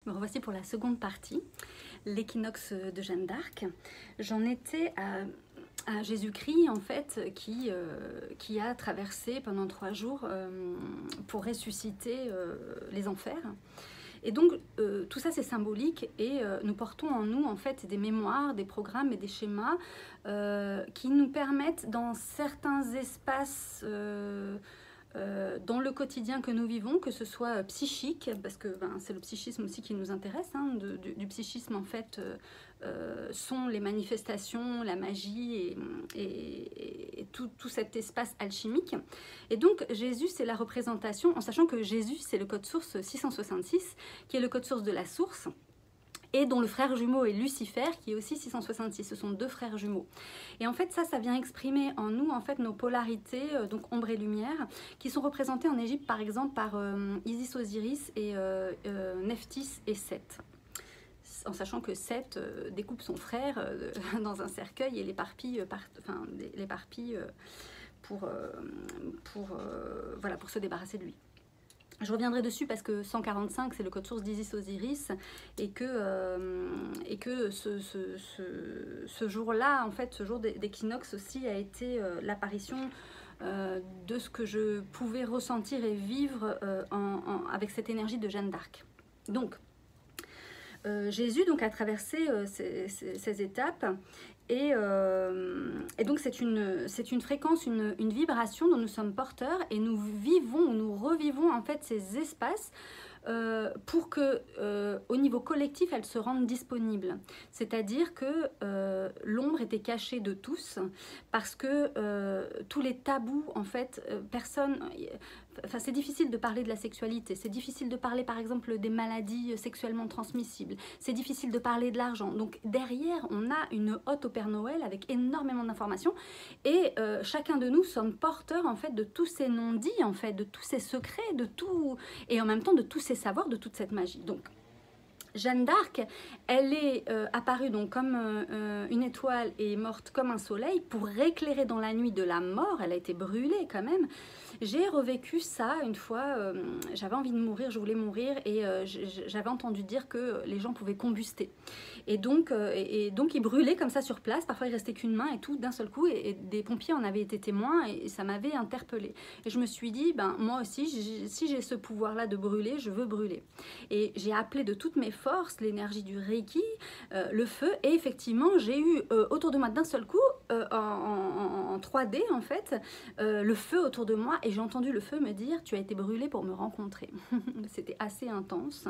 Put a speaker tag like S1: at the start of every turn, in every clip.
S1: Me revoici pour la seconde partie, l'équinoxe de Jeanne d'Arc. J'en étais à Jésus-Christ, en fait, qui a traversé pendant 3 jours pour ressusciter les enfers. Et donc, tout ça, c'est symbolique et nous portons en nous, en fait, des mémoires, des programmes et des schémas qui nous permettent, dans certains espaces dans le quotidien que nous vivons, que ce soit psychique, parce que c'est le psychisme aussi qui nous intéresse, hein, du psychisme en fait sont les manifestations, la magie et tout cet espace alchimique. Et donc Jésus, c'est la représentation, en sachant que Jésus, c'est le code source 666, qui est le code source de la source, et dont le frère jumeau est Lucifer, qui est aussi 666. Ce sont 2 frères jumeaux. Et en fait, ça vient exprimer en nous, en fait, nos polarités, donc ombre et lumière, qui sont représentées en Égypte, par exemple, par Isis, Osiris et Nephthys et Seth. En sachant que Seth découpe son frère dans un cercueil et l'éparpille pour se débarrasser de lui. Je reviendrai dessus parce que 145, c'est le code source d'Isis Osiris et que ce jour-là, en fait, ce jour d'équinoxe aussi a été l'apparition de ce que je pouvais ressentir et vivre avec cette énergie de Jeanne d'Arc. Donc, Jésus donc, a traversé ces étapes et donc c'est une fréquence, une vibration dont nous sommes porteurs et nous vivons, nous revivons en fait ces espaces pour que au niveau collectif elle se rende disponible. C'est-à-dire que l'ombre était cachée de tous parce que tous les tabous en fait c'est difficile de parler de la sexualité, c'est difficile de parler par exemple des maladies sexuellement transmissibles, c'est difficile de parler de l'argent. Donc derrière on a une hotte au Père Noël avec énormément d'informations et chacun de nous sommes porteurs en fait de tous ces non-dits, en fait, de tous ces secrets, de tout, et en même temps de tous ces savoirs, de toute cette magie. Donc Jeanne d'Arc, elle est apparue donc comme une étoile et morte comme un soleil pour éclairer dans la nuit de la mort. Elle a été brûlée quand même. J'ai revécu ça une fois, j'avais envie de mourir, je voulais mourir et j'avais entendu dire que les gens pouvaient combuster. Et donc ils brûlaient comme ça sur place, parfois il restait qu'une main et tout d'un seul coup et des pompiers en avaient été témoins et ça m'avait interpellée. Et je me suis dit, moi aussi, si j'ai ce pouvoir-là de brûler, je veux brûler. Et j'ai appelé de toutes mes forces l'énergie du Reiki, le feu, et effectivement j'ai eu autour de moi d'un seul coup, en 3D en fait, le feu autour de moi et j'ai entendu le feu me dire tu as été brûlé pour me rencontrer. C'était assez intense,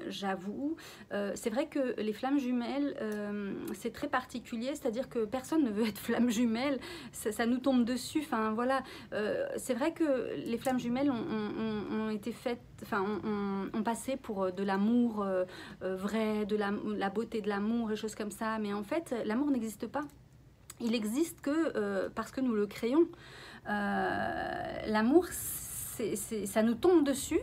S1: j'avoue. C'est vrai que les flammes jumelles c'est très particulier, c'est-à-dire que personne ne veut être flamme jumelle, ça nous tombe dessus, enfin voilà. C'est vrai que les flammes jumelles ont été faites, ont passé pour de l'amour vrai, de la beauté de l'amour et choses comme ça, mais en fait l'amour n'existe pas. Il existe que parce que nous le créons. L'amour, ça nous tombe dessus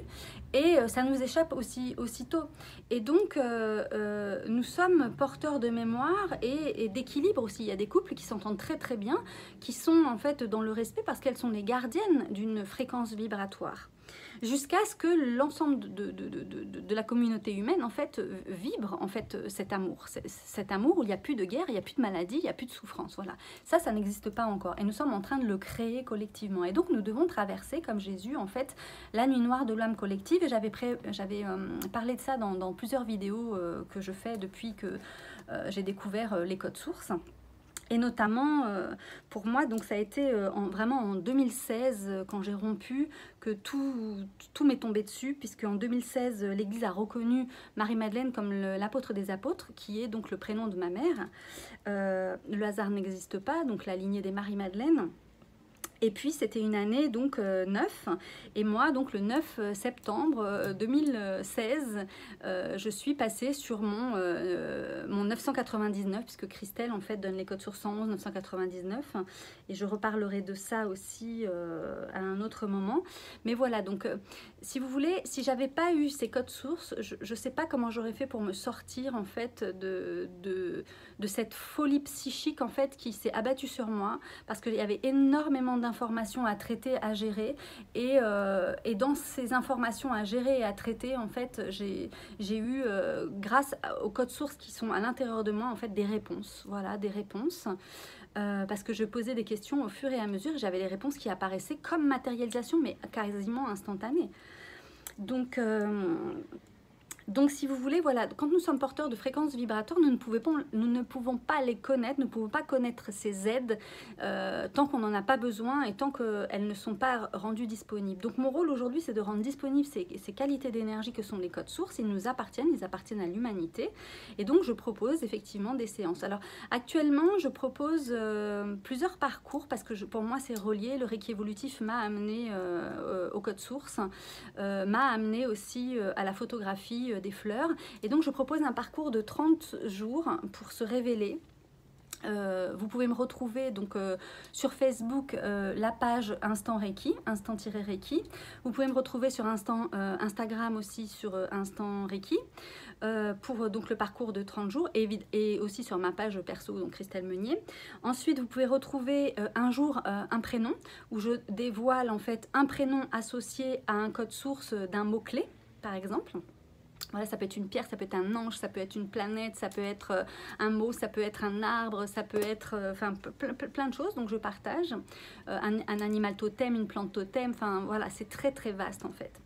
S1: et ça nous échappe aussitôt. Et donc, nous sommes porteurs de mémoire et d'équilibre aussi. Il y a des couples qui s'entendent très très bien, qui sont en fait dans le respect parce qu'elles sont les gardiennes d'une fréquence vibratoire. Jusqu'à ce que l'ensemble de la communauté humaine en fait vibre en fait cet amour où il n'y a plus de guerre, il n'y a plus de maladie, il n'y a plus de souffrance. Voilà, ça n'existe pas encore et nous sommes en train de le créer collectivement. Et donc nous devons traverser comme Jésus en fait la nuit noire de l'âme collective. Et j'avais parlé de ça dans plusieurs vidéos que je fais depuis que j'ai découvert les codes sources. Et notamment, pour moi, donc ça a été vraiment en 2016, quand j'ai rompu, que tout m'est tombé dessus, puisque en 2016, l'Église a reconnu Marie-Madeleine comme l'apôtre des apôtres, qui est donc le prénom de ma mère. Le hasard n'existe pas, donc la lignée des Marie-Madeleine. Et puis c'était une année donc 9 et moi donc le 9 septembre 2016 je suis passée sur mon 999 puisque Christelle en fait donne les codes sur 111 999 et je reparlerai de ça aussi à un autre moment. Mais voilà, donc si vous voulez, si j'avais pas eu ces codes sources, je ne sais pas comment j'aurais fait pour me sortir en fait de cette folie psychique en fait qui s'est abattue sur moi, parce qu'il y avait énormément d'informations à traiter, à gérer, et dans ces informations à gérer et à traiter, en fait, j'ai eu, grâce aux codes sources qui sont à l'intérieur de moi, en fait, des réponses, voilà, des réponses. Parce que je posais des questions au fur et à mesure, j'avais les réponses qui apparaissaient comme matérialisation, mais quasiment instantanées. Donc, si vous voulez, voilà, quand nous sommes porteurs de fréquences vibratoires, nous ne pouvons pas les connaître, nous ne pouvons pas connaître ces aides tant qu'on n'en a pas besoin et tant qu'elles ne sont pas rendues disponibles. Donc mon rôle aujourd'hui, c'est de rendre disponibles ces qualités d'énergie que sont les codes sources. Ils appartiennent à l'humanité. Et donc je propose effectivement des séances. Alors actuellement, je propose plusieurs parcours parce que pour moi, c'est relié. Le Reiki évolutif m'a amené aux codes sources, m'a amené aussi à la photographie des fleurs, et donc je propose un parcours de 30 jours pour se révéler. Vous pouvez me retrouver donc sur Facebook, la page Instant Reiki, Instant-Reiki. Vous pouvez me retrouver sur Instagram aussi, sur Instant Reiki, pour donc le parcours de 30 jours, et aussi sur ma page perso, donc Christelle Meunier. Ensuite, vous pouvez retrouver un jour un prénom, où je dévoile en fait un prénom associé à un code source d'un mot-clé, par exemple. Voilà, ça peut être une pierre, ça peut être un ange, ça peut être une planète, ça peut être un mot, ça peut être un arbre, ça peut être plein de choses. Donc je partage un animal totem, une plante totem, enfin voilà, c'est très très vaste en fait.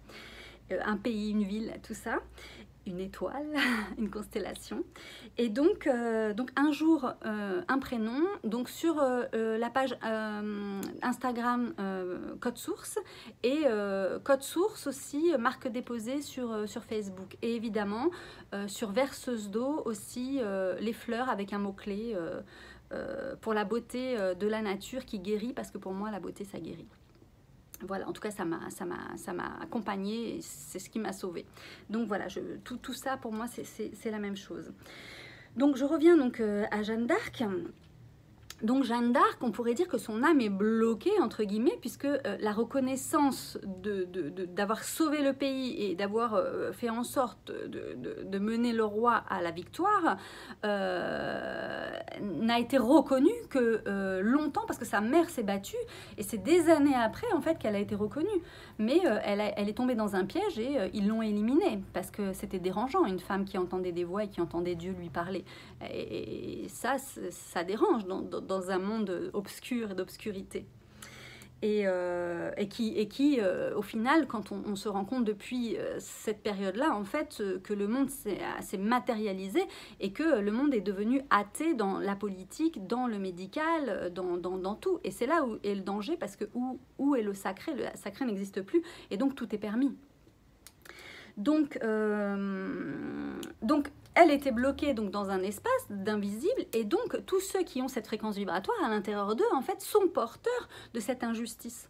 S1: Un pays, une ville, tout ça. Une étoile, une constellation. Et donc un jour, un prénom, donc sur la page Instagram Code Source, et Code Source aussi, marque déposée sur Facebook. Et évidemment, sur Verseuse d'eau aussi, les fleurs avec un mot-clé pour la beauté de la nature qui guérit, parce que pour moi, la beauté, ça guérit. Voilà, en tout cas, ça m'a accompagnée, et c'est ce qui m'a sauvée. Donc voilà, tout ça, pour moi, c'est la même chose. Donc je reviens donc à Jeanne d'Arc. Donc Jeanne d'Arc, on pourrait dire que son âme est bloquée, entre guillemets, puisque la reconnaissance d'avoir sauvé le pays et d'avoir fait en sorte de mener le roi à la victoire n'a été reconnue que longtemps, parce que sa mère s'est battue, et c'est des années après en fait qu'elle a été reconnue. Mais elle est tombée dans un piège, et ils l'ont éliminée, parce que c'était dérangeant, une femme qui entendait des voix et qui entendait Dieu lui parler. Et ça dérange dans un monde obscur et d'obscurité. Et qui au final, quand on se rend compte depuis cette période-là, en fait, que le monde s'est matérialisé, et que le monde est devenu athée dans la politique, dans le médical, dans tout. Et c'est là où est le danger, parce que où est le sacré n'existe plus, et donc tout est permis. Donc elle était bloquée donc dans un espace d'invisible, et donc tous ceux qui ont cette fréquence vibratoire à l'intérieur d'eux, en fait, sont porteurs de cette injustice.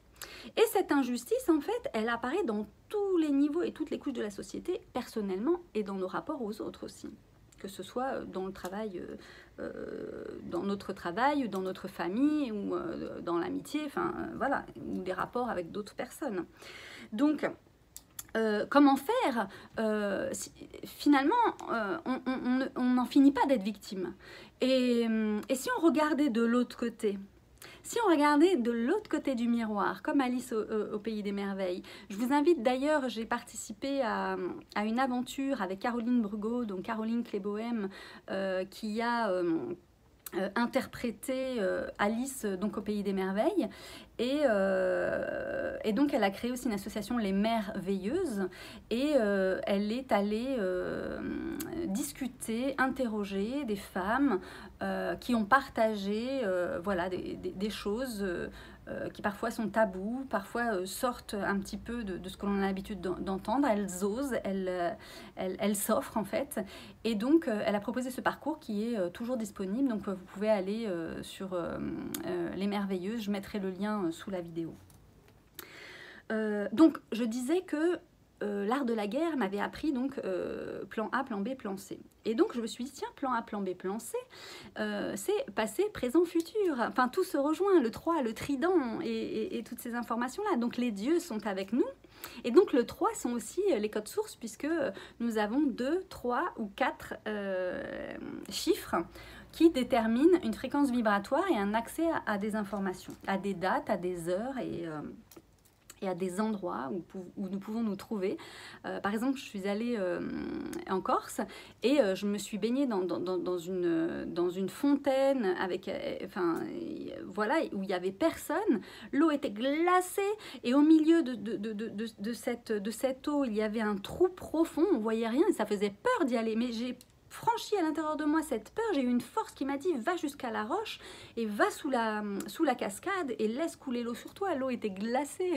S1: Et cette injustice, en fait, elle apparaît dans tous les niveaux et toutes les couches de la société, personnellement, et dans nos rapports aux autres aussi. Que ce soit dans le travail, dans notre travail, dans notre famille, ou dans l'amitié, enfin voilà, ou des rapports avec d'autres personnes. Donc, comment faire finalement, on n'en finit pas d'être victime. Et si on regardait de l'autre côté, si on regardait de l'autre côté du miroir, comme Alice au Pays des Merveilles, je vous invite d'ailleurs, j'ai participé à une aventure avec Caroline Brugot, donc Caroline Cléboème, qui a interprété Alice donc au Pays des Merveilles, et donc elle a créé aussi une association, les Merveilleuses, et elle est allée discuter, interroger des femmes qui ont partagé voilà, des choses qui parfois sont tabous, parfois sortent un petit peu de ce que l'on a l'habitude d'entendre. Elles osent, elles s'offrent en fait. Et donc, elle a proposé ce parcours qui est toujours disponible. Donc, vous pouvez aller sur Les Merveilleuses. Je mettrai le lien sous la vidéo. Donc, je disais que l'art de la guerre m'avait appris donc plan A, plan B, plan C. Et donc je me suis dit, tiens, plan A, plan B, plan C, c'est passé, présent, futur. Enfin, tout se rejoint, le 3, le trident et toutes ces informations-là. Donc les dieux sont avec nous. Et donc le 3 sont aussi les codes sources, puisque nous avons 2, 3 ou 4 chiffres qui déterminent une fréquence vibratoire et un accès à des informations, à des dates, à des heures et à des endroits où nous pouvons nous trouver. Par exemple, je suis allée en Corse et je me suis baignée dans une fontaine avec, voilà, où il n'y avait personne. L'eau était glacée et au milieu de cette eau, il y avait un trou profond, on ne voyait rien et ça faisait peur d'y aller. Mais j'ai franchi à l'intérieur de moi cette peur, j'ai eu une force qui m'a dit va jusqu'à la roche et va sous la cascade et laisse couler l'eau sur toi. L'eau était glacée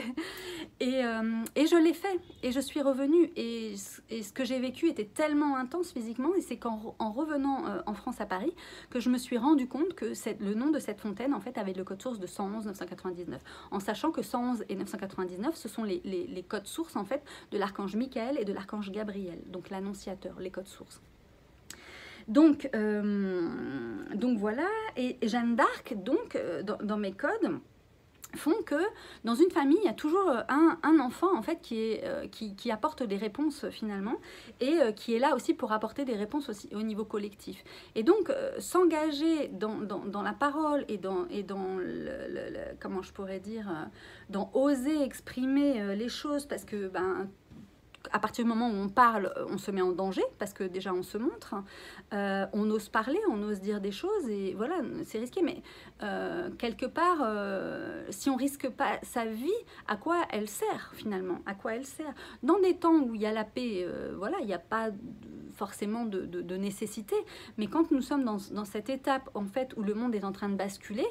S1: et je l'ai fait et je suis revenue et ce que j'ai vécu était tellement intense physiquement et c'est qu'en revenant en France à Paris que je me suis rendu compte que le nom de cette fontaine en fait avait le code source de 111 999, en sachant que 111 et 999 ce sont les codes sources en fait de l'archange Michael et de l'archange Gabriel, donc l'annonciateur, les codes sources. Donc voilà, et Jeanne d'Arc, donc, dans mes codes, font que dans une famille, il y a toujours un enfant en fait qui apporte des réponses finalement et qui est là aussi pour apporter des réponses aussi au niveau collectif. Et donc s'engager dans la parole et dans comment je pourrais dire, dans oser exprimer les choses parce que à partir du moment où on parle, on se met en danger parce que déjà on se montre, on ose parler, on ose dire des choses et voilà, c'est risqué. Mais quelque part, si on risque pas sa vie, à quoi elle sert finalement? À quoi elle sert? Dans des temps où il y a la paix, voilà, il n'y a pas forcément de nécessité. Mais quand nous sommes dans cette étape en fait où le monde est en train de basculer,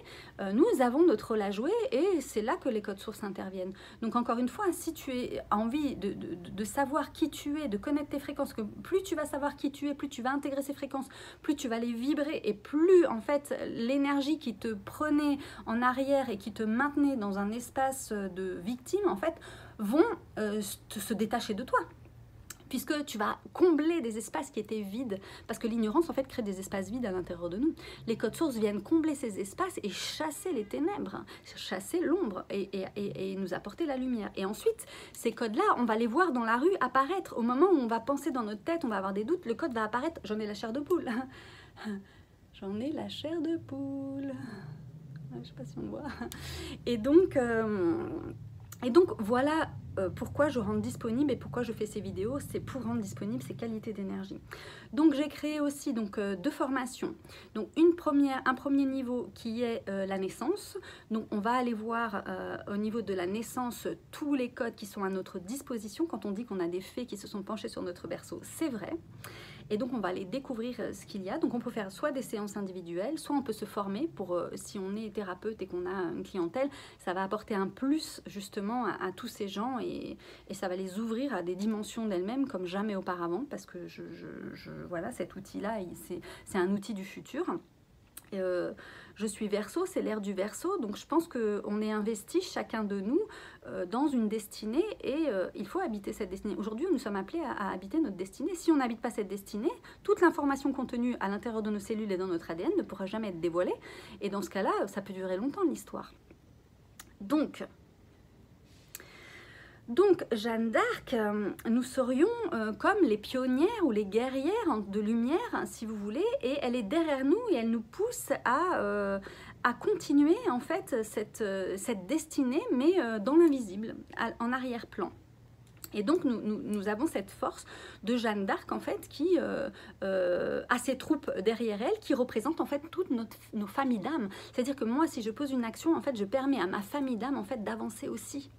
S1: nous avons notre rôle à jouer et c'est là que les codes sources interviennent. Donc encore une fois, si tu as envie de savoir qui tu es, de connaître tes fréquences, que plus tu vas savoir qui tu es, plus tu vas intégrer ces fréquences, plus tu vas les vibrer et plus en fait l'énergie qui te prenait en arrière et qui te maintenait dans un espace de victime en fait vont se détacher de toi. Puisque tu vas combler des espaces qui étaient vides. Parce que l'ignorance, en fait, crée des espaces vides à l'intérieur de nous. Les codes sources viennent combler ces espaces et chasser les ténèbres, chasser l'ombre et nous apporter la lumière. Et ensuite, ces codes-là, on va les voir dans la rue apparaître. Au moment où on va penser dans notre tête, on va avoir des doutes, le code va apparaître. J'en ai la chair de poule. J'en ai la chair de poule. Je ne sais pas si on voit. Et donc voilà pourquoi je rends disponible et pourquoi je fais ces vidéos, c'est pour rendre disponible ces qualités d'énergie. Donc j'ai créé aussi deux formations. Donc un premier niveau qui est la naissance. Donc on va aller voir au niveau de la naissance tous les codes qui sont à notre disposition. Quand on dit qu'on a des fées qui se sont penchées sur notre berceau, c'est vrai. Et donc, on va aller découvrir ce qu'il y a. Donc, on peut faire soit des séances individuelles, soit on peut se former pour, si on est thérapeute et qu'on a une clientèle, ça va apporter un plus justement à tous ces gens et ça va les ouvrir à des dimensions d'elles-mêmes comme jamais auparavant parce que voilà, cet outil-là, c'est un outil du futur. Je suis Verseau, c'est l'ère du Verseau, donc je pense qu'on est investi chacun de nous dans une destinée et il faut habiter cette destinée. Aujourd'hui, nous sommes appelés à habiter notre destinée. Si on n'habite pas cette destinée, toute l'information contenue à l'intérieur de nos cellules et dans notre ADN ne pourra jamais être dévoilée et dans ce cas-là, ça peut durer longtemps l'histoire. Donc, Jeanne d'Arc, nous serions comme les pionnières ou les guerrières de lumière, si vous voulez, et elle est derrière nous et elle nous pousse à continuer en fait cette destinée, mais dans l'invisible, en arrière-plan. Et donc, nous avons cette force de Jeanne d'Arc, en fait, qui a ses troupes derrière elle, qui représentent, en fait, toutes nos familles d'âmes. C'est-à-dire que moi, si je pose une action, en fait, je permets à ma famille d'âmes, en fait, d'avancer aussi.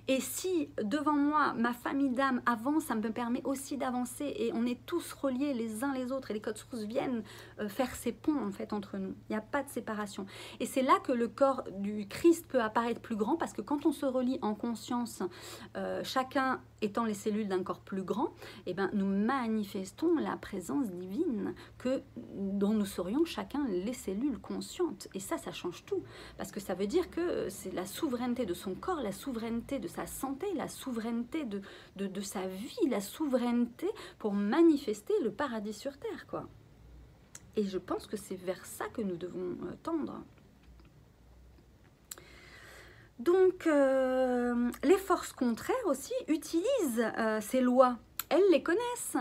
S1: Et si devant moi, ma famille d'âmes avance, ça me permet aussi d'avancer et on est tous reliés les uns les autres et les codes sources viennent faire ces ponts en fait entre nous. Il n'y a pas de séparation. Et c'est là que le corps du Christ peut apparaître plus grand parce que quand on se relie en conscience, chacun étant les cellules d'un corps plus grand, eh ben, nous manifestons la présence divine dont nous serions chacun les cellules conscientes. Et ça change tout. Parce que ça veut dire que c'est la souveraineté de son corps, la souveraineté de sa santé, la souveraineté de sa vie, la souveraineté pour manifester le paradis sur terre, quoi. Et je pense que c'est vers ça que nous devons tendre. Donc, les forces contraires aussi utilisent ces lois. Elles les connaissent.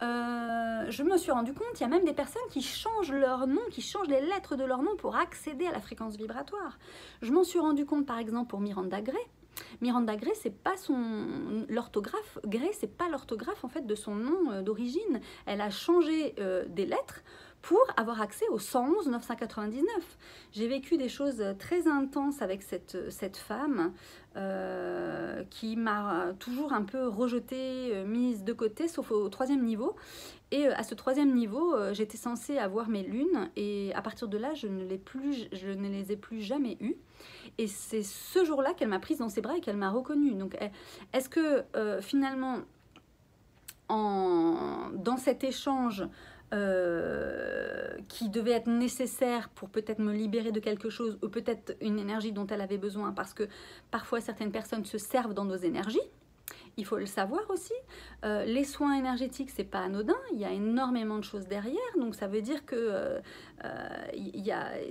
S1: Je me suis rendu compte, il y a même des personnes qui changent leur nom, qui changent les lettres de leur nom pour accéder à la fréquence vibratoire. Je m'en suis rendu compte par exemple pour Miranda Gray. Miranda Gray, c'est pas l'orthographe. Gray, c'est pas l'orthographe en fait de son nom d'origine. Elle a changé des lettres pour avoir accès au 111 999. J'ai vécu des choses très intenses avec cette femme qui m'a toujours un peu rejetée, mise de côté, sauf au 3e niveau. Et à ce 3e niveau, j'étais censée avoir mes lunes et à partir de là, je ne les ai plus jamais eues. Et c'est ce jour-là qu'elle m'a prise dans ses bras et qu'elle m'a reconnue. Donc, est-ce que finalement, dans cet échange qui devait être nécessaire pour peut-être me libérer de quelque chose ou peut-être une énergie dont elle avait besoin, parce que parfois certaines personnes se servent dans nos énergies, il faut le savoir aussi. Les soins énergétiques, c'est pas anodin, il y a énormément de choses derrière, donc ça veut dire que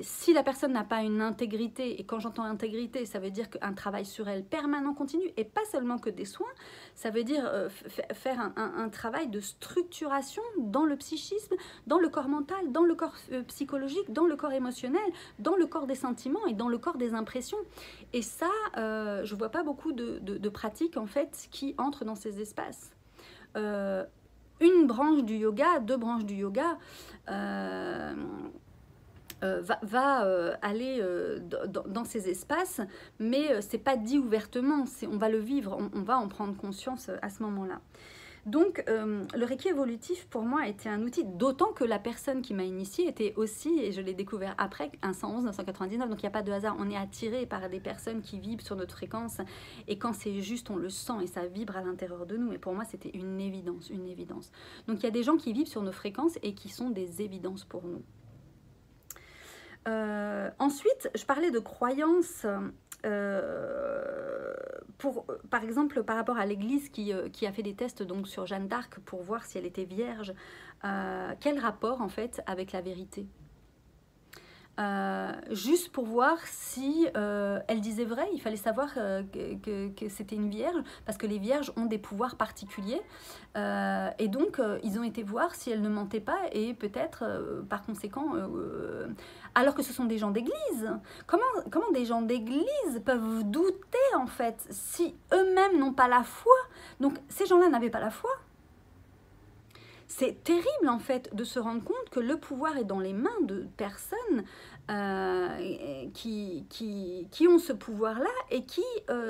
S1: si la personne n'a pas une intégrité, et quand j'entends intégrité, ça veut dire qu'un travail sur elle permanent, continu, et pas seulement que des soins, ça veut dire faire un travail de structuration dans le psychisme, dans le corps mental, dans le corps psychologique, dans le corps émotionnel, dans le corps des sentiments et dans le corps des impressions. Et ça, je vois pas beaucoup de pratiques en fait qui entrent dans ces espaces. Une branche du yoga, 2 branches du yoga va aller dans ces espaces, mais c'est pas dit ouvertement, on va le vivre, on va en prendre conscience à ce moment-là. Donc, le Reiki évolutif, pour moi, a été un outil, d'autant que la personne qui m'a initiée était aussi, et je l'ai découvert après, un 111 999, donc il n'y a pas de hasard, on est attiré par des personnes qui vibrent sur notre fréquence, et quand c'est juste, on le sent, et ça vibre à l'intérieur de nous, et pour moi, c'était une évidence, une évidence. Donc, il y a des gens qui vibrent sur nos fréquences, et qui sont des évidences pour nous. Ensuite, je parlais de croyances... par exemple, par rapport à l'église qui a fait des tests donc, sur Jeanne d'Arc pour voir si elle était vierge, quel rapport en fait avec la vérité? Juste pour voir si elle disait vrai, il fallait savoir que c'était une vierge, parce que les vierges ont des pouvoirs particuliers, et donc ils ont été voir si elle ne mentait pas, et peut-être par conséquent, alors que ce sont des gens d'église, comment des gens d'église peuvent douter en fait, si eux-mêmes n'ont pas la foi? Donc ces gens-là n'avaient pas la foi. C'est terrible en fait de se rendre compte que le pouvoir est dans les mains de personnes qui ont ce pouvoir-là et qui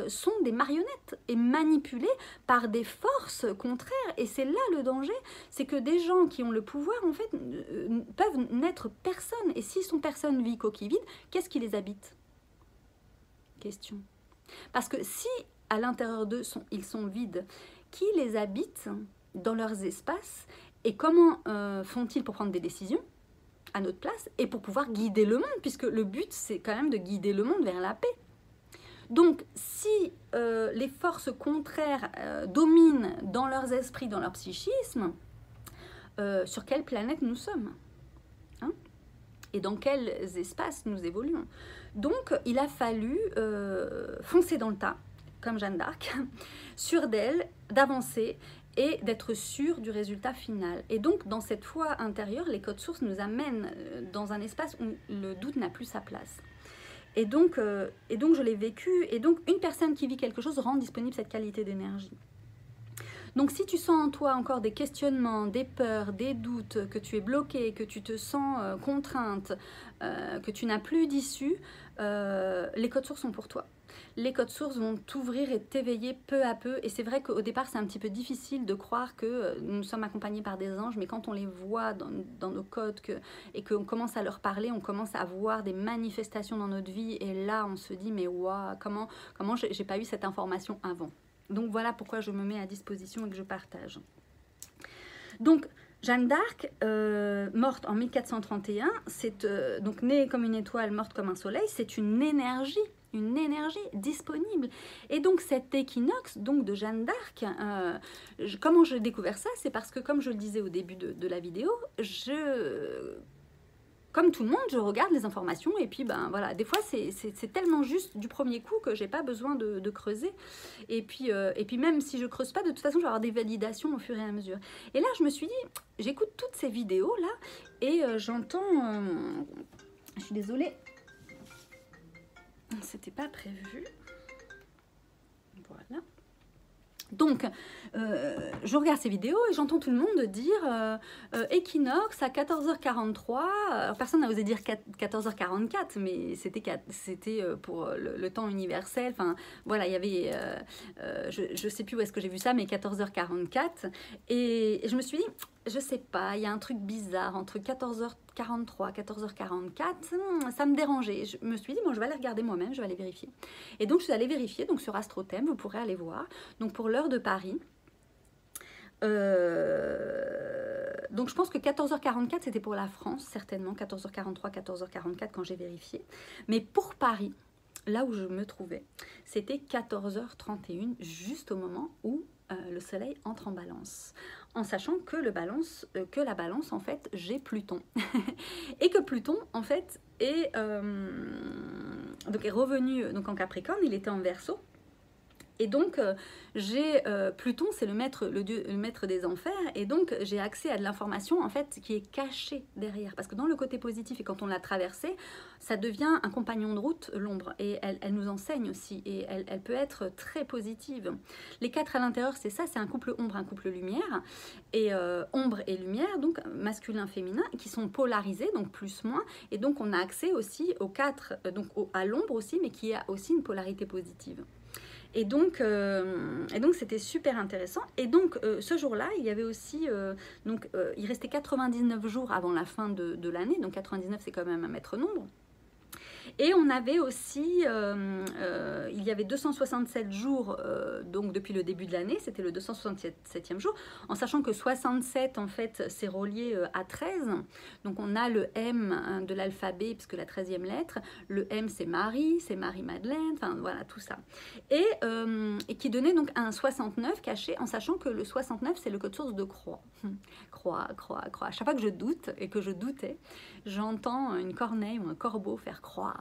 S1: sont des marionnettes et manipulées par des forces contraires. Et c'est là le danger, c'est que des gens qui ont le pouvoir en fait peuvent n'être personne. Et s'ils sont personnes vie coquille vide, qu'est-ce qui les habite? Question. Parce que si à l'intérieur d'eux ils sont vides, qui les habite dans leurs espaces? Et comment font-ils pour prendre des décisions à notre place et pour pouvoir guider le monde, puisque le but, c'est quand même de guider le monde vers la paix. Donc, si les forces contraires dominent dans leurs esprits, dans leur psychisme, sur quelle planète nous sommes, hein? Et dans quels espaces nous évoluons? Donc, il a fallu foncer dans le tas, comme Jeanne d'Arc, sûre d'elle, d'avancer, et d'être sûr du résultat final. Et donc, dans cette foi intérieure, les codes sources nous amènent dans un espace où le doute n'a plus sa place. Et donc je l'ai vécu, et donc une personne qui vit quelque chose rend disponible cette qualité d'énergie. Donc si tu sens en toi encore des questionnements, des peurs, des doutes, que tu es bloqué, que tu te sens contrainte, que tu n'as plus d'issue, les codes sources sont pour toi. Les codes sources vont t'ouvrir et t'éveiller peu à peu. Et c'est vrai qu'au départ, c'est un petit peu difficile de croire que nous sommes accompagnés par des anges, mais quand on les voit dans nos codes et qu'on commence à leur parler, on commence à voir des manifestations dans notre vie. Et là, on se dit, mais waouh, comment j'ai pas eu cette information avant? Donc voilà pourquoi je me mets à disposition et que je partage. Donc, Jeanne d'Arc, morte en 1431, c'est donc née comme une étoile, morte comme un soleil, c'est une énergie disponible. Et donc cet équinoxe donc de Jeanne d'Arc, comment j'ai découvert ça? C'est parce que, comme je le disais au début de la vidéo, comme tout le monde, je regarde les informations et puis ben voilà, des fois c'est tellement juste du premier coup que j'ai pas besoin de creuser. Et puis même si je creuse pas, de toute façon, je vais avoir des validations au fur et à mesure. Et là, je me suis dit, j'écoute toutes ces vidéos là et j'entends, je suis désolée, c'était pas prévu. Voilà. Donc, je regarde ces vidéos et j'entends tout le monde dire équinoxe à 14h43. Alors, personne n'a osé dire 14h44, mais c'était pour le temps universel. Enfin, voilà, il y avait, je ne sais plus où est-ce que j'ai vu ça, mais 14h44. Et je me suis dit, je sais pas, il y a un truc bizarre entre 14h43, 14h44, ça me dérangeait. Je me suis dit, bon, je vais aller regarder moi-même, je vais aller vérifier. Et donc, je suis allée vérifier, donc sur AstroThem, vous pourrez aller voir. Donc, pour l'heure de Paris, donc je pense que 14h44 c'était pour la France, certainement, 14h43, 14h44 quand j'ai vérifié. Mais pour Paris, là où je me trouvais, c'était 14h31, juste au moment où le soleil entre en balance, en sachant que la balance en fait j'ai Pluton et que Pluton en fait est revenu donc en Capricorne, il était en Verseau. Et donc, j'ai Pluton, c'est le maître des enfers, et donc j'ai accès à de l'information en fait qui est cachée derrière. Parce que dans le côté positif, et quand on l'a traversé, ça devient un compagnon de route, l'ombre, et elle nous enseigne aussi, et elle peut être très positive. Les 4 à l'intérieur, c'est ça, c'est un couple ombre, un couple lumière, et ombre et lumière, donc masculin, féminin, qui sont polarisés, donc plus, moins, et donc on a accès aussi aux 4, donc à l'ombre aussi, mais qui a aussi une polarité positive. Et donc c'était super intéressant. Et donc, ce jour-là, il y avait aussi... il restait 99 jours avant la fin de l'année. Donc, 99, c'est quand même un maître nombre. Et on avait aussi, il y avait 267 jours donc depuis le début de l'année, c'était le 267e jour, en sachant que 67 en fait c'est relié à 13, donc on a le M de l'alphabet puisque la 13e lettre, le M c'est Marie-Madeleine, enfin voilà tout ça, et qui donnait donc un 69 caché en sachant que le 69 c'est le code source de croix. Croix. À chaque fois que je doute et que je doutais, j'entends une corneille ou un corbeau faire croix.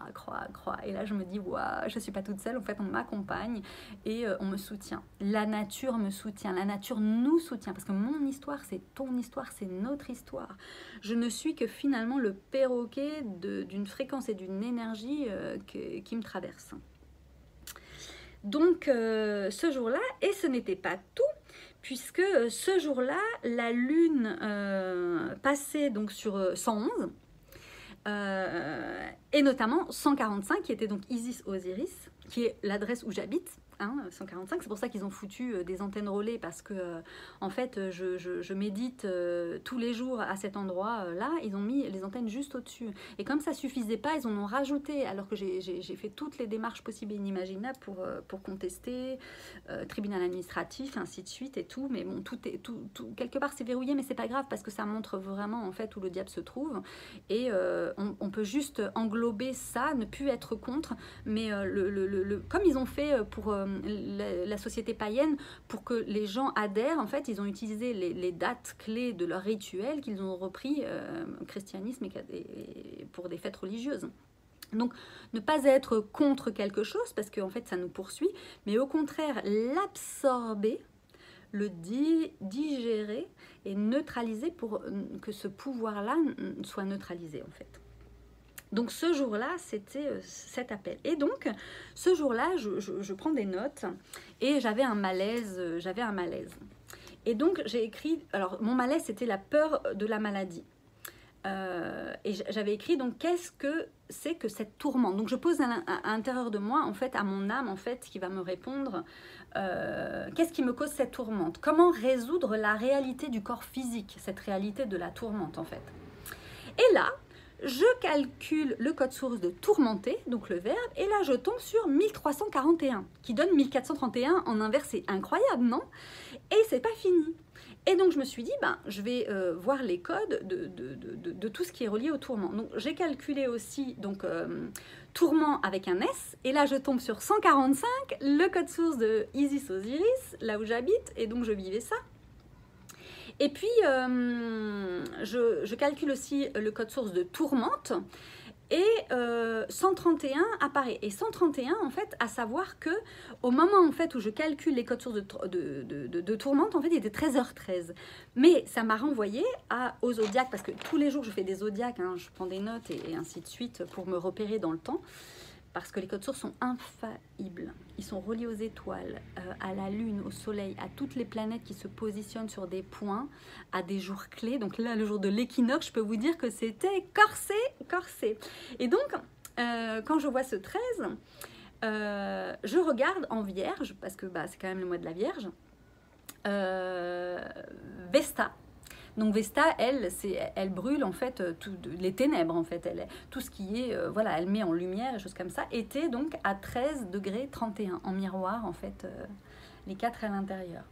S1: Et là, je me dis, waouh, je ne suis pas toute seule. En fait, on m'accompagne et on me soutient. La nature me soutient. La nature nous soutient. Parce que mon histoire, c'est ton histoire, c'est notre histoire. Je ne suis que finalement le perroquet d'une fréquence et d'une énergie qui me traverse. Donc, ce jour-là, et ce n'était pas tout, puisque ce jour-là, la lune passait donc sur 111, et notamment 145, qui était donc Isis Osiris, qui est l'adresse où j'habite. 145, c'est pour ça qu'ils ont foutu des antennes relais, parce que en fait je médite tous les jours à cet endroit là, ils ont mis les antennes juste au-dessus, et comme ça suffisait pas, ils en ont rajouté, alors que j'ai fait toutes les démarches possibles et inimaginables pour contester, tribunal administratif, ainsi de suite et tout, mais bon, tout quelque part c'est verrouillé, mais c'est pas grave, parce que ça montre vraiment en fait où le diable se trouve, et on peut juste englober ça, ne plus être contre, mais comme ils ont fait pour la société païenne, pour que les gens adhèrent, en fait, ils ont utilisé les dates clés de leur rituel qu'ils ont repris au christianisme et pour des fêtes religieuses. Donc, ne pas être contre quelque chose, parce qu'en fait, ça nous poursuit, mais au contraire, l'absorber, le digérer et neutraliser pour que ce pouvoir-là soit neutralisé, en fait. Donc ce jour-là, c'était cet appel. Et donc, ce jour-là, je prends des notes et j'avais un malaise. Et donc, j'ai écrit... Alors, mon malaise, c'était la peur de la maladie. Et j'avais écrit, donc, qu'est-ce que c'est que cette tourmente? Donc, je pose à l'intérieur de moi, en fait, à mon âme, en fait, qui va me répondre, qu'est-ce qui me cause cette tourmente? Comment résoudre la réalité du corps physique, cette réalité de la tourmente, en fait? Et là... je calcule le code source de tourmenter, donc le verbe, et là je tombe sur 1341, qui donne 1431 en inverse. C'est incroyable, non? Et c'est pas fini. Et donc je me suis dit, je vais voir les codes de tout ce qui est relié au tourment. Donc j'ai calculé aussi donc, tourment avec un S, et là je tombe sur 145, le code source de Isis Osiris, là où j'habite, et donc je vivais ça. Et puis, je calcule aussi le code source de tourmente. Et 131 apparaît. Et 131, en fait, à savoir que au moment en fait, où je calcule les codes sources de tourmente, en fait, il était 13h13. Mais ça m'a renvoyé au zodiaque, parce que tous les jours, je fais des zodiaques, hein, je prends des notes et ainsi de suite pour me repérer dans le temps. Parce que les codes sources sont infaillibles. Ils sont reliés aux étoiles, à la lune, au soleil, à toutes les planètes qui se positionnent sur des points, à des jours clés. Donc là, le jour de l'équinoxe, je peux vous dire que c'était corsé. Et donc, quand je vois ce 13, je regarde en Vierge, parce que c'est quand même le mois de la Vierge, Vesta. Donc Vesta, elle brûle en fait les ténèbres en fait. Tout ce qui est, elle met en lumière et choses comme ça. Était donc à 13°31 en miroir en fait, les 4 à l'intérieur.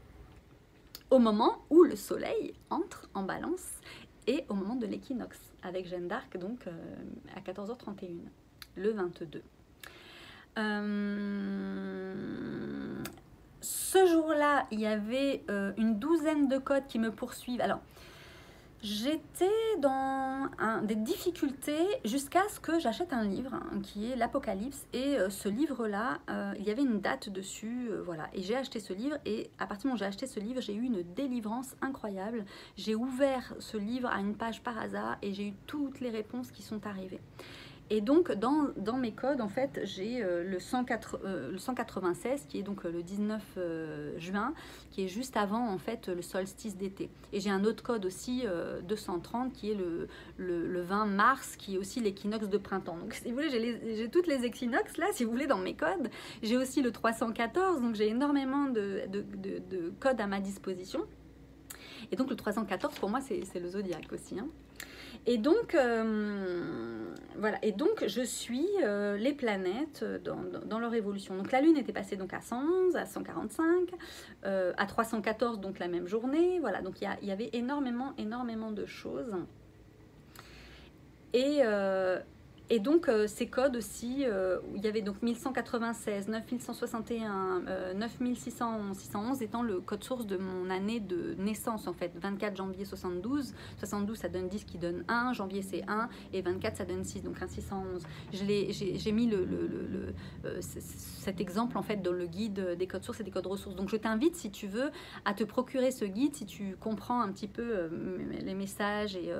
S1: Au moment où le soleil entre en balance et au moment de l'équinoxe avec Jeanne d'Arc donc à 14h31, le 22. Ce jour-là, il y avait une douzaine de codes qui me poursuivent. Alors, j'étais dans des difficultés jusqu'à ce que j'achète un livre qui est l'Apocalypse. Et ce livre-là, il y avait une date dessus. Voilà. Et j'ai acheté ce livre. Et à partir du moment où j'ai acheté ce livre, j'ai eu une délivrance incroyable. J'ai ouvert ce livre à une page par hasard et j'ai eu toutes les réponses qui sont arrivées. Et donc, dans mes codes, en fait, j'ai le 196, qui est donc le 19 juin, qui est juste avant, en fait, le solstice d'été. Et j'ai un autre code aussi, 230, qui est le 20 mars, qui est aussi l'équinoxe de printemps. Donc, si vous voulez, j'ai toutes les équinoxes, là, si vous voulez, dans mes codes. J'ai aussi le 314, donc j'ai énormément de codes à ma disposition. Et donc, le 314, pour moi, c'est le zodiaque aussi, hein. Et donc, voilà. Et donc, je suis les planètes dans leur évolution. Donc, la Lune était passée donc à 111, à 145, à 314, donc la même journée. Voilà. Donc, il y avait énormément de choses. Et donc, ces codes aussi, il y avait donc 1196, 9161, 9611, 611 étant le code source de mon année de naissance en fait. 24 janvier 72, 72 ça donne 10 qui donne 1, janvier c'est 1 et 24 ça donne 6, donc un 611. J'ai mis cet exemple en fait dans le guide des codes sources et des codes ressources. Donc je t'invite si tu veux à te procurer ce guide, si tu comprends un petit peu les messages et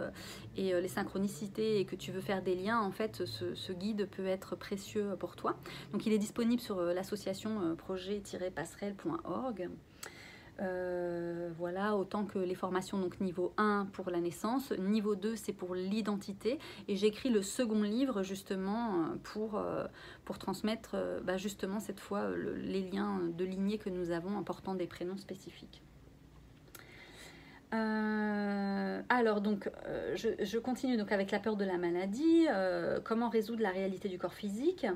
S1: les synchronicités et que tu veux faire des liens en fait. Ce guide peut être précieux pour toi. Donc il est disponible sur l'association projet-passerelle.org. Voilà, autant que les formations donc niveau 1 pour la naissance, niveau 2 c'est pour l'identité et j'écris le second livre justement pour transmettre justement cette fois les liens de lignée que nous avons en portant des prénoms spécifiques. Alors donc je continue donc avec la peur de la maladie, comment résoudre la réalité du corps physique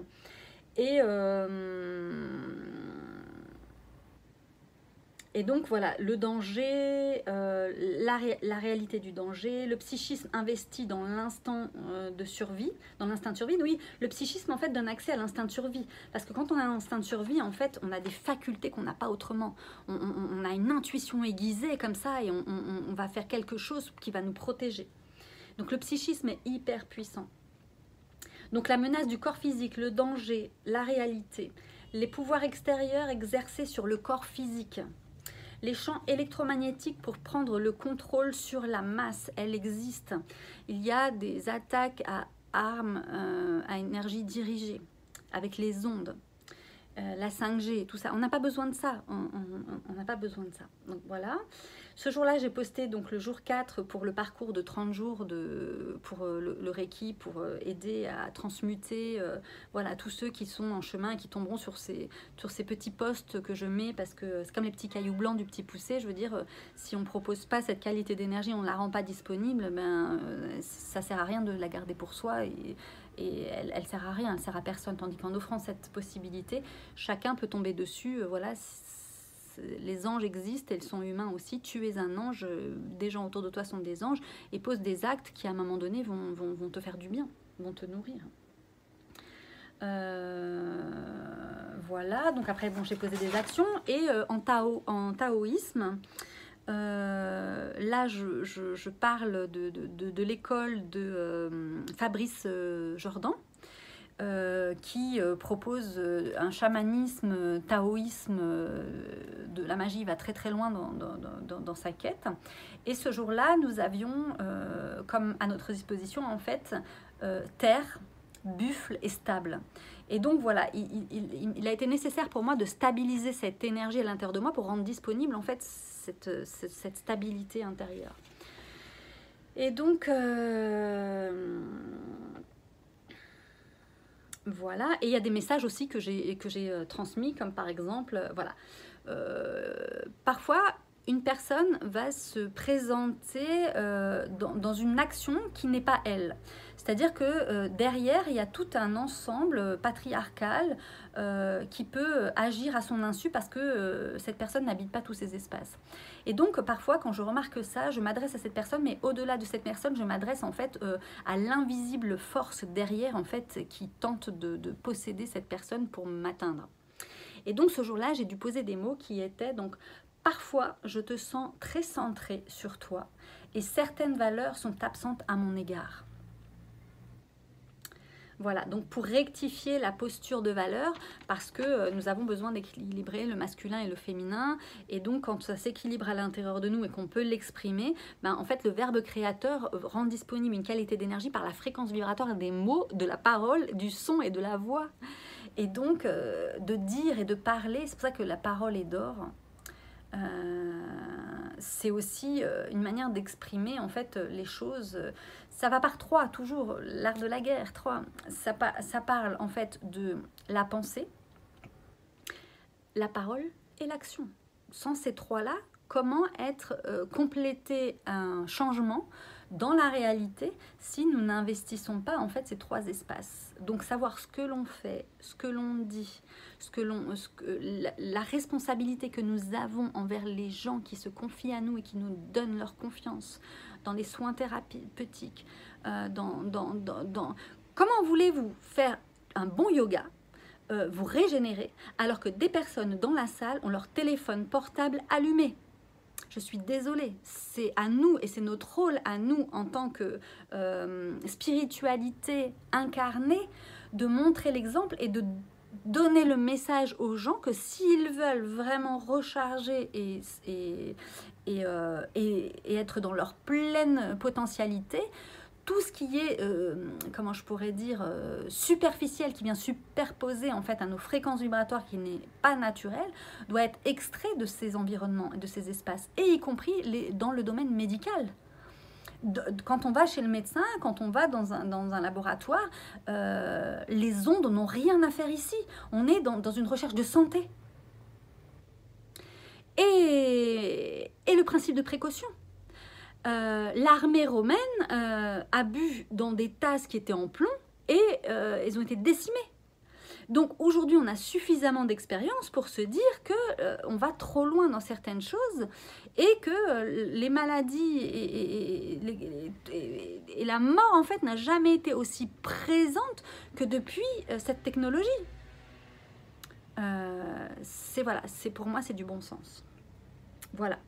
S1: et donc voilà, le danger, la réalité du danger, le psychisme investi dans l'instant de survie, oui, le psychisme en fait donne accès à l'instinct de survie, parce que quand on a un instinct de survie, en fait, on a des facultés qu'on n'a pas autrement, on a une intuition aiguisée comme ça, et on va faire quelque chose qui va nous protéger. Donc le psychisme est hyper puissant. Donc la menace du corps physique, le danger, la réalité, les pouvoirs extérieurs exercés sur le corps physique, les champs électromagnétiques pour prendre le contrôle sur la masse, elles existent. Il y a des attaques à armes à énergie dirigée, avec les ondes, la 5G, tout ça. On n'a pas besoin de ça. On n'a pas besoin de ça. Donc voilà. Ce jour-là, j'ai posté donc le jour 4 pour le parcours de 30 jours pour le Reiki, pour aider à transmuter voilà, tous ceux qui sont en chemin et qui tomberont sur ces petits postes que je mets, parce que c'est comme les petits cailloux blancs du petit poussé. Je veux dire, si on ne propose pas cette qualité d'énergie, on ne la rend pas disponible, ça ne sert à rien de la garder pour soi et elle ne sert à rien, elle ne sert à personne. Tandis qu'en offrant cette possibilité, chacun peut tomber dessus. Voilà, les anges existent, ils sont humains aussi. Tu es un ange, des gens autour de toi sont des anges et posent des actes qui à un moment donné vont te faire du bien, vont te nourrir. Voilà, donc après bon, j'ai posé des actions et en taoïsme, Là, je parle de l'école de Fabrice Jordan, qui propose un chamanisme, taoïsme, de la magie, va très très loin dans sa quête. Et ce jour-là, nous avions comme à notre disposition en fait terre, buffle et stable. Et donc voilà, il a été nécessaire pour moi de stabiliser cette énergie à l'intérieur de moi pour rendre disponible en fait cette stabilité intérieure. Et donc voilà, et il y a des messages aussi que j'ai transmis, comme par exemple, voilà, parfois une personne va se présenter dans une action qui n'est pas elle. C'est-à-dire que derrière, il y a tout un ensemble patriarcal qui peut agir à son insu parce que cette personne n'habite pas tous ces espaces. Et donc, parfois, quand je remarque ça, je m'adresse à cette personne, mais au-delà de cette personne, je m'adresse en fait à l'invisible force derrière, en fait, qui tente de posséder cette personne pour m'atteindre. Et donc, ce jour-là, j'ai dû poser des mots qui étaient donc... Parfois, je te sens très centré sur toi et certaines valeurs sont absentes à mon égard. Voilà, donc pour rectifier la posture de valeur, parce que nous avons besoin d'équilibrer le masculin et le féminin, et donc quand ça s'équilibre à l'intérieur de nous et qu'on peut l'exprimer, ben, en fait le verbe créateur rend disponible une qualité d'énergie par la fréquence vibratoire des mots, de la parole, du son et de la voix. Et donc de dire et de parler, c'est pour ça que la parole est d'or. C'est aussi une manière d'exprimer en fait les choses. Ça va par trois, toujours, l'art de la guerre, trois. Ça parle en fait de la pensée, la parole et l'action. Sans ces trois-là, comment compléter un changement dans la réalité si nous n'investissons pas en fait ces trois espaces. Donc savoir ce que l'on fait, ce que l'on dit, la responsabilité que nous avons envers les gens qui se confient à nous et qui nous donnent leur confiance dans les soins thérapeutiques, comment voulez-vous faire un bon yoga, vous régénérer, alors que des personnes dans la salle ont leur téléphone portable allumé? Je suis désolée, c'est à nous et c'est notre rôle à nous en tant que spiritualité incarnée de montrer l'exemple et de donner le message aux gens que s'ils veulent vraiment recharger et être dans leur pleine potentialité, tout ce qui est, comment je pourrais dire, superficiel, qui vient superposer en fait à nos fréquences vibratoires qui n'est pas naturel, doit être extrait de ces environnements et de ces espaces, et y compris dans le domaine médical. Quand on va chez le médecin, quand on va dans un laboratoire, les ondes n'ont rien à faire ici. On est dans une recherche de santé. Et le principe de précaution. L'armée romaine a bu dans des tasses qui étaient en plomb et elles ont été décimées. Donc aujourd'hui, on a suffisamment d'expérience pour se dire qu'on va trop loin dans certaines choses et que les maladies et la mort, en fait, n'a jamais été aussi présente que depuis cette technologie. Voilà, pour moi, c'est du bon sens. Voilà.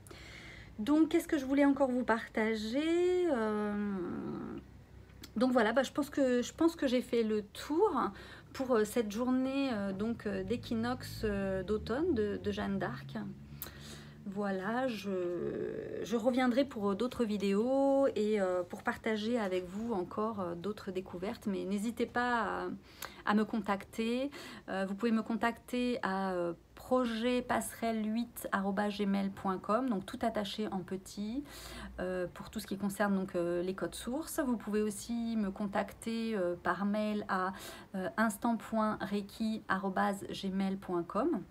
S1: Donc, qu'est-ce que je voulais encore vous partager Donc voilà, je pense que j'ai fait le tour pour cette journée d'équinoxe d'automne de Jeanne d'Arc. Voilà, je reviendrai pour d'autres vidéos et pour partager avec vous encore d'autres découvertes. Mais n'hésitez pas à me contacter. Vous pouvez me contacter à projetpasserelle8@gmail.com, donc tout attaché en petit pour tout ce qui concerne donc les codes sources. Vous pouvez aussi me contacter par mail à instant.reiki@gmail.com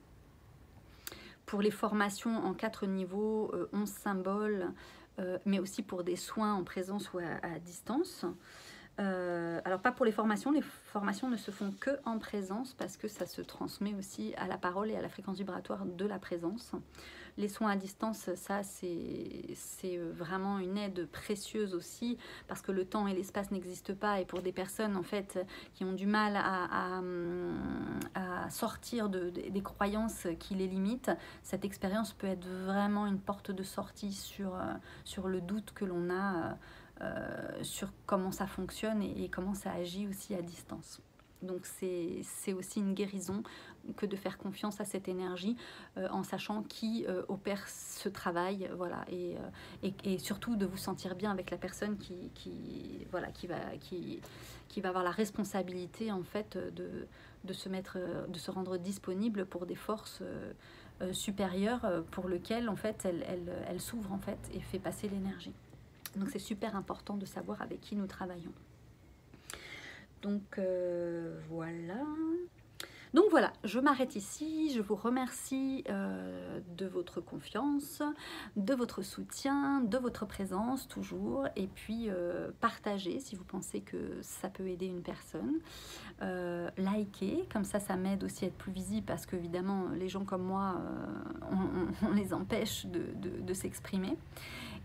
S1: pour les formations en 4 niveaux, 11 symboles, mais aussi pour des soins en présence ou à distance. Alors pas pour les formations ne se font que en présence parce que ça se transmet aussi à la parole et à la fréquence vibratoire de la présence. Les soins à distance, ça c'est vraiment une aide précieuse aussi parce que le temps et l'espace n'existent pas et pour des personnes en fait qui ont du mal à sortir des croyances qui les limitent, cette expérience peut être vraiment une porte de sortie sur le doute que l'on a sur comment ça fonctionne et comment ça agit aussi à distance. Donc c'est aussi une guérison que de faire confiance à cette énergie en sachant qui opère ce travail, voilà, et surtout de vous sentir bien avec la personne qui va avoir la responsabilité en fait de se rendre disponible pour des forces supérieures pour lesquelles en fait elle s'ouvre en fait et fait passer l'énergie. Donc c'est super important de savoir avec qui nous travaillons. Donc voilà. Donc voilà, je m'arrête ici. Je vous remercie de votre confiance, de votre soutien, de votre présence toujours. Et puis partagez si vous pensez que ça peut aider une personne. Likez, comme ça m'aide aussi à être plus visible parce qu'évidemment les gens comme moi, on les empêche de s'exprimer.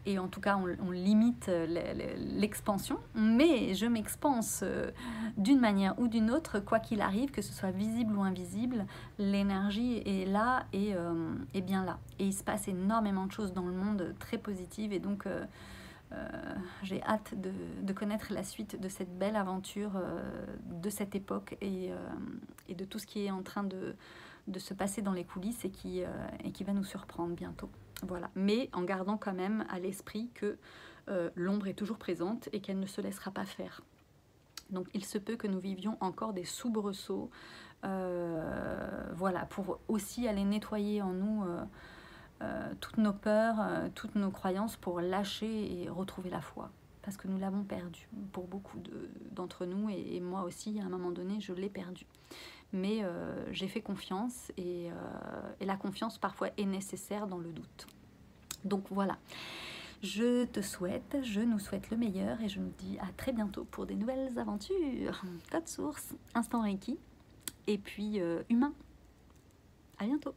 S1: Et en tout cas, on limite l'expansion, mais je m'expanse d'une manière ou d'une autre, quoi qu'il arrive, que ce soit visible ou invisible, l'énergie est là et bien là. Et il se passe énormément de choses dans le monde très positives et donc j'ai hâte de connaître la suite de cette belle aventure de cette époque et de tout ce qui est en train de se passer dans les coulisses et qui va nous surprendre bientôt. Voilà, mais en gardant quand même à l'esprit que l'ombre est toujours présente et qu'elle ne se laissera pas faire. Donc il se peut que nous vivions encore des soubresauts, voilà, pour aussi aller nettoyer en nous toutes nos peurs, toutes nos croyances pour lâcher et retrouver la foi. Parce que nous l'avons perdu pour beaucoup d'entre nous et moi aussi à un moment donné je l'ai perdu. Mais j'ai fait confiance et la confiance parfois est nécessaire dans le doute. Donc voilà, je nous souhaite le meilleur et je nous dis à très bientôt pour des nouvelles aventures. Code Source, Instant Reiki et puis humain. À bientôt.